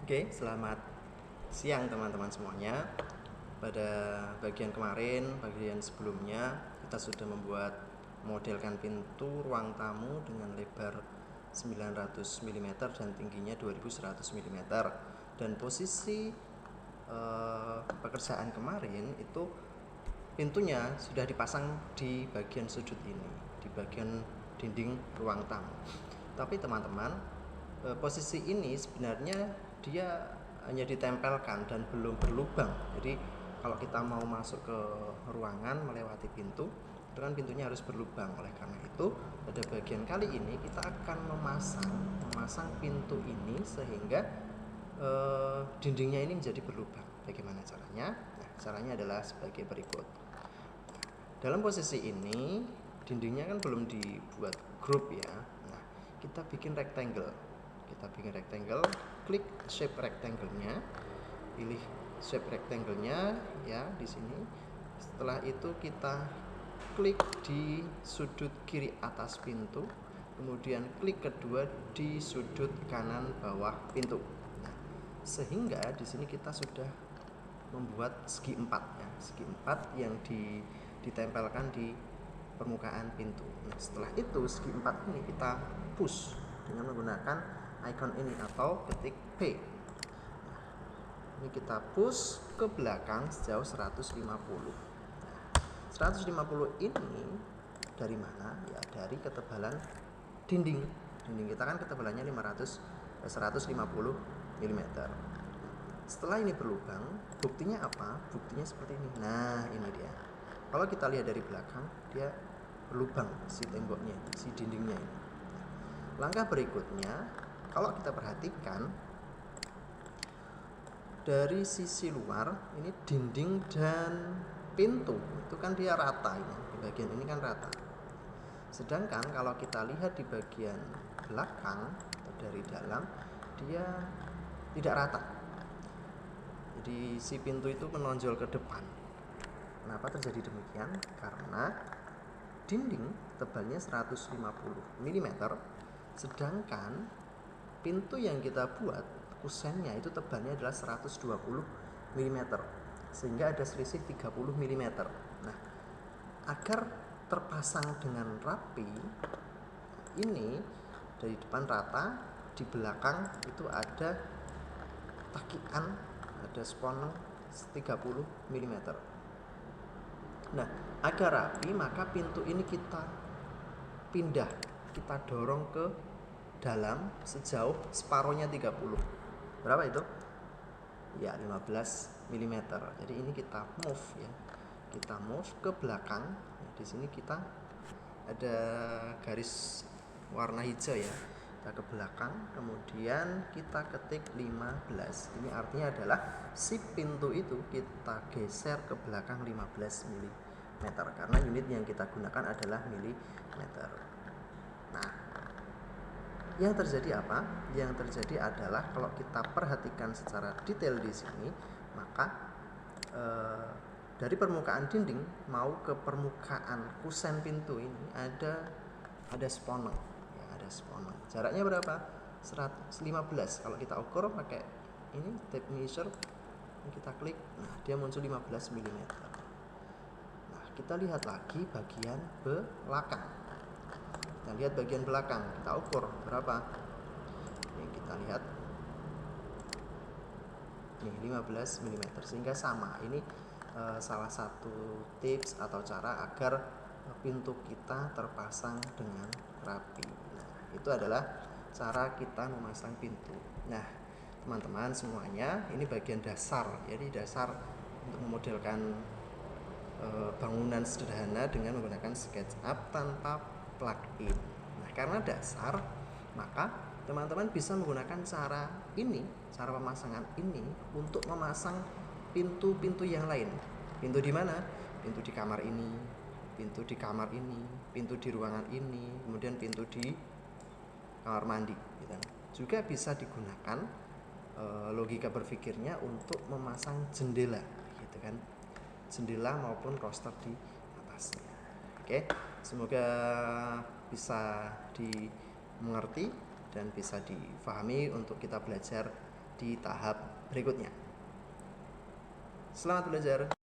Oke, selamat siang teman-teman semuanya. Pada bagian kemarin, bagian sebelumnya, kita sudah membuat modelkan pintu ruang tamu dengan lebar 900 mm dan tingginya 2100 mm. Dan posisi pekerjaan kemarin itu pintunya sudah dipasang di bagian sudut ini, di bagian dinding ruang tamu. Tapi teman-teman, posisi ini sebenarnya dia hanya ditempelkan dan belum berlubang. Jadi kalau kita mau masuk ke ruangan melewati pintu, itu kan pintunya harus berlubang. Oleh karena itu, pada bagian kali ini kita akan memasang pintu ini sehingga dindingnya ini menjadi berlubang. Bagaimana caranya? Nah, caranya adalah sebagai berikut. Dalam posisi ini, dindingnya kan belum dibuat grup ya. Nah, kita bikin rectangle. Klik shape rectangle-nya, pilih shape rectangle-nya ya di sini. Setelah itu kita klik di sudut kiri atas pintu, kemudian klik kedua di sudut kanan bawah pintu. Nah, sehingga di sini kita sudah membuat segi 4 ya, segi 4 yang ditempelkan di permukaan pintu. Nah, setelah itu segi 4 ini kita push dengan menggunakan icon ini atau ketik P. Nah, ini kita push ke belakang sejauh 150. Nah, 150 ini dari mana? Ya, dari ketebalan dinding. Dinding kita kan ketebalannya 150 mm. Setelah ini berlubang, buktinya apa? Buktinya seperti ini. Nah, ini dia. Kalau kita lihat dari belakang, dia berlubang si temboknya, si dindingnya ini. Langkah berikutnya, kalau kita perhatikan dari sisi luar, ini dinding dan pintu itu kan dia rata ini. Di bagian ini kan rata. Sedangkan kalau kita lihat di bagian belakang atau dari dalam, dia tidak rata. Jadi si pintu itu menonjol ke depan. Kenapa terjadi demikian? Karena dinding tebalnya 150 mm, sedangkan pintu yang kita buat kusennya itu tebalnya adalah 120 mm, sehingga ada selisih 30 mm. Nah, agar terpasang dengan rapi, ini dari depan rata, di belakang itu ada takian, ada sponeng 30 mm. Nah, agar rapi maka pintu ini kita pindah, kita dorong ke dalam sejauh separohnya 30. Berapa itu? Ya, 15 mm. Jadi ini kita move ya. Kita move ke belakang. Nah, di sini kita ada garis warna hijau ya. Kita ke belakang, kemudian kita ketik 15. Ini artinya adalah si pintu itu kita geser ke belakang 15 mm, karena unit yang kita gunakan adalah milimeter. Nah, yang terjadi apa? Yang terjadi adalah kalau kita perhatikan secara detail di sini, maka dari permukaan dinding mau ke permukaan kusen pintu ini ada sponeng. Ada sponeng. Jaraknya berapa? 115. Kalau kita ukur pakai ini tape measure, kita klik, nah dia muncul 15 mm. Nah, kita lihat lagi bagian belakang. Kita lihat bagian belakang, kita ukur berapa? Ini kita lihat. Nih 15 mm, sehingga sama. Ini salah satu tips atau cara agar pintu kita terpasang dengan rapi. Nah, itu adalah cara kita memasang pintu. Nah, teman-teman semuanya, ini bagian dasar. Jadi dasar untuk memodelkan bangunan sederhana dengan menggunakan SketchUp tanpa plugin. Nah, karena dasar, maka teman-teman bisa menggunakan cara ini, cara pemasangan ini untuk memasang pintu-pintu yang lain. Pintu di mana? Pintu di kamar ini, pintu di kamar ini, pintu di ruangan ini, kemudian pintu di kamar mandi gitu. Juga bisa digunakan logika berpikirnya untuk memasang jendela gitu kan, jendela maupun roster di atasnya. Oke, semoga bisa dimengerti dan bisa difahami untuk kita belajar di tahap berikutnya. Selamat belajar.